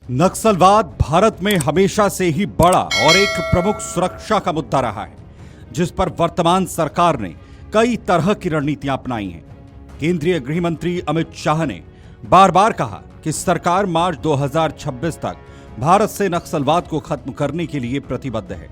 नक्सलवाद भारत में हमेशा से ही बड़ा और एक प्रमुख सुरक्षा का मुद्दा रहा है, जिस पर वर्तमान सरकार ने कई तरह की रणनीतियां अपनाई हैं। केंद्रीय गृह मंत्री अमित शाह ने बार बार कहा कि सरकार मार्च 2026 तक भारत से नक्सलवाद को खत्म करने के लिए प्रतिबद्ध है।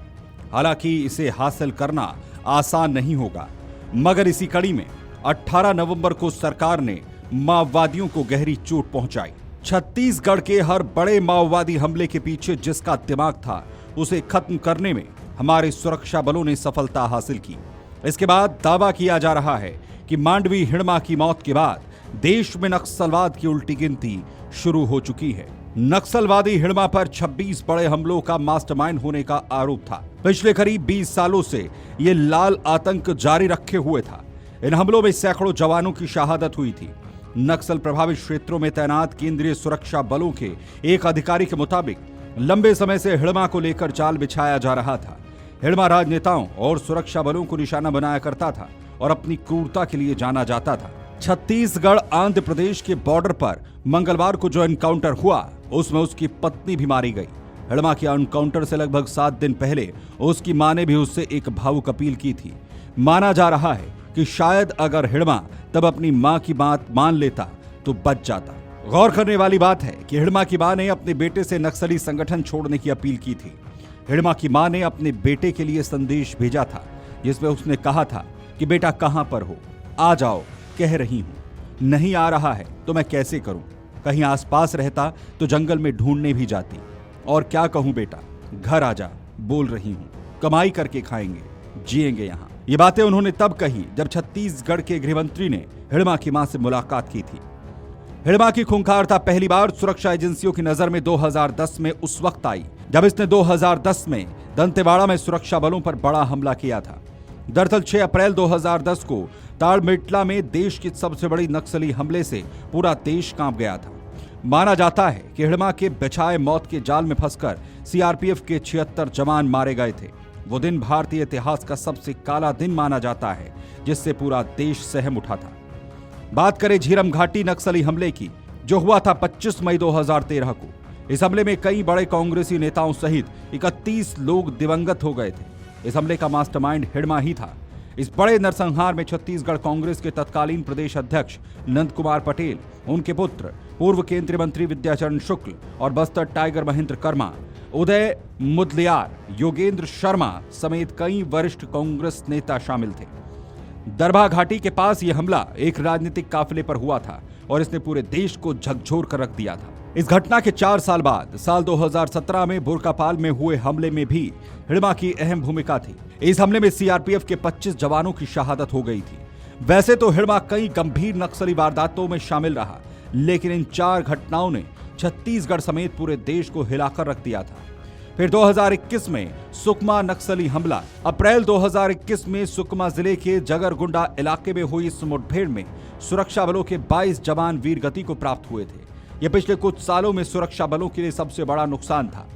हालांकि इसे हासिल करना आसान नहीं होगा, मगर इसी कड़ी में 18 नवंबर को सरकार ने माओवादियों को गहरी चोट पहुंचाई। छत्तीसगढ़ के हर बड़े माओवादी हमले के पीछे जिसका दिमाग था, उसे खत्म करने में हमारे सुरक्षा बलों ने सफलता हासिल की। इसके बाद दावा किया जा रहा है कि मांडवी हिड़मा की मौत के बाद देश में नक्सलवाद की उल्टी गिनती शुरू हो चुकी है। नक्सलवादी हिड़मा पर 26 बड़े हमलों का मास्टरमाइंड होने का आरोप था। पिछले करीब 20 सालों से ये लाल आतंक जारी रखे हुए था। इन हमलों में सैकड़ों जवानों की शहादत हुई थी। नक्सल प्रभावित क्षेत्रों में तैनात केंद्रीय सुरक्षा बलों के एक अधिकारी के मुताबिक लंबे समय से हिड़मा को लेकर जाल बिछाया जा रहा था। हिड़मा राजनेताओं और सुरक्षा बलों को निशाना बनाया करता था और अपनी क्रूरता के लिए जाना जाता था। छत्तीसगढ़ आंध्र प्रदेश के बॉर्डर पर मंगलवार को जो एनकाउंटर हुआ, उसमें उसकी पत्नी भी मारी गई। हिड़मा के एनकाउंटर से लगभग 7 दिन पहले उसकी मां ने भी उससे एक भावुक अपील की थी। माना जा रहा है कि शायद अगर हिड़मा तब अपनी मां की बात मान लेता तो बच जाता। गौर करने वाली बात है कि हिड़मा की मां ने अपने बेटे से नक्सली संगठन छोड़ने की अपील की थी। हिड़मा की मां ने अपने बेटे के लिए संदेश भेजा था, जिसमें उसने कहा था कि बेटा कहां पर हो, आ जाओ, कह रही हूं। नहीं आ रहा है तो मैं कैसे करूं? कहीं आसपास रहता तो जंगल में ढूंढने भी जाती। और क्या कहूं बेटा, घर आ जा, बोल रही हूं, कमाई करके खाएंगे, जिएंगे यहां। ये बातें उन्होंने तब कही जब छत्तीसगढ़ के गृह मंत्री ने हिड़मा की मां से मुलाकात की थी। हिड़मा की खूंखारता पहली बार सुरक्षा एजेंसियों की नजर में 2010 में उस वक्त आई जब इसने 2010 में दंतेवाड़ा में सुरक्षा बलों पर बड़ा हमला किया था। दरअसल 6 अप्रैल 2010 को ताड़मेटला में देश की सबसे बड़ी नक्सली हमले से पूरा देश कांप गया था। माना जाता है कि हिड़मा के बिछाए मौत के जाल में फंसकर सीआरपीएफ के 76 जवान मारे गए थे। वो दिन भारतीय इतिहास का सबसे काला दिन माना जाता है, जिससे पूरा देश सहम उठा था। बात करें झीरम घाटी नक्सली हमले की, जो हुआ था 25 मई 2013 को। इस हमले में कई बड़े कांग्रेसी नेताओं सहित 31 लोग दिवंगत हो गए थे। इस हमले का मास्टरमाइंड हिड़मा ही था। इस बड़े नरसंहार में छत्तीसगढ़ कांग्रेस के तत्कालीन प्रदेश अध्यक्ष नंद कुमार पटेल, उनके पुत्र पूर्व केंद्रीय मंत्री विद्याचरण शुक्ल और बस्तर टाइगर महेंद्र कर्मा, उदय मुदलियार, योगेंद्र शर्मा समेत कई वरिष्ठ कांग्रेस नेता शामिल थे। दरभा घाटी के पास यह हमला एक राजनीतिक काफिले पर हुआ था और इसने पूरे देश को झकझोर कर रख दिया था। इस घटना के 4 साल बाद साल 2017 में बुर्कापाल में हुए हमले में भी हिड़मा की अहम भूमिका थी। इस हमले में सीआरपीएफ के 25 जवानों की शहादत हो गई थी। वैसे तो हिड़मा कई गंभीर नक्सली वारदातों में शामिल रहा, लेकिन इन 4 घटनाओं ने छत्तीसगढ़ समेत पूरे देश को हिलाकर रख दिया था। फिर 2021 में सुकमा नक्सली हमला। अप्रैल 2021 में सुकमा जिले के जगरगुंडा इलाके में हुई इस मुठभेड़ में सुरक्षा बलों के 22 जवान वीरगति को प्राप्त हुए थे। यह पिछले कुछ सालों में सुरक्षा बलों के लिए सबसे बड़ा नुकसान था।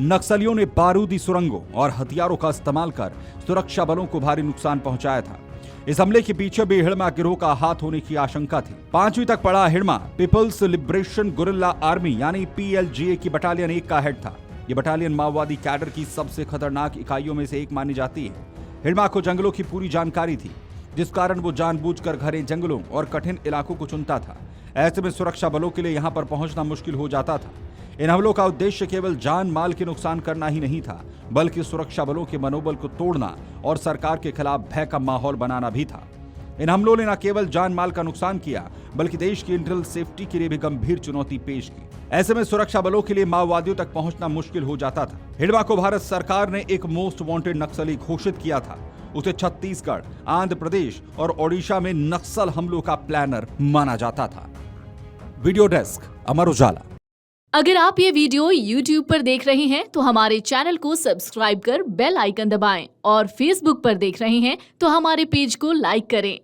नक्सलियों ने बारूदी सुरंगों और हथियारों का इस्तेमाल कर सुरक्षा बलों को भारी नुकसान पहुंचाया था। इस हमले के पीछे भी हिड़मा गिरोह का हाथ होने की आशंका थी। 5वीं तक पढ़ा Hidma People's Liberation Guerrilla Army यानी पीएलजीए की बटालियन 1 का हेड था। ये बटालियन माओवादी कैडर की सबसे खतरनाक इकाइयों में से एक मानी जाती है। हिड़मा को जंगलों की पूरी जानकारी थी, जिस कारण वो जानबूझकर घने जंगलों और कठिन इलाकों को चुनता था। ऐसे में सुरक्षा बलों के लिए यहाँ पर पहुंचना मुश्किल हो जाता था। इन हमलों का उद्देश्य केवल जान माल के नुकसान करना ही नहीं था, बल्कि सुरक्षा बलों के मनोबल को तोड़ना और सरकार के खिलाफ भय का माहौल बनाना भी था। इन हमलों ने न केवल जान माल का नुकसान किया, बल्कि देश की इंटरनल सेफ्टी के लिए भी गंभीर चुनौती पेश की। ऐसे में सुरक्षा बलों के लिए माओवादियों तक पहुंचना मुश्किल हो जाता था। हिड़मा को भारत सरकार ने एक मोस्ट वांटेड नक्सली घोषित किया था। उसे छत्तीसगढ़, आंध्र प्रदेश और ओडिशा में नक्सल हमलों का प्लानर माना जाता था। Video desk, Amar Ujala. अगर आप ये वीडियो YouTube पर देख रहे हैं तो हमारे चैनल को सब्सक्राइब कर बेल आइकन दबाएं और Facebook पर देख रहे हैं तो हमारे पेज को लाइक करें।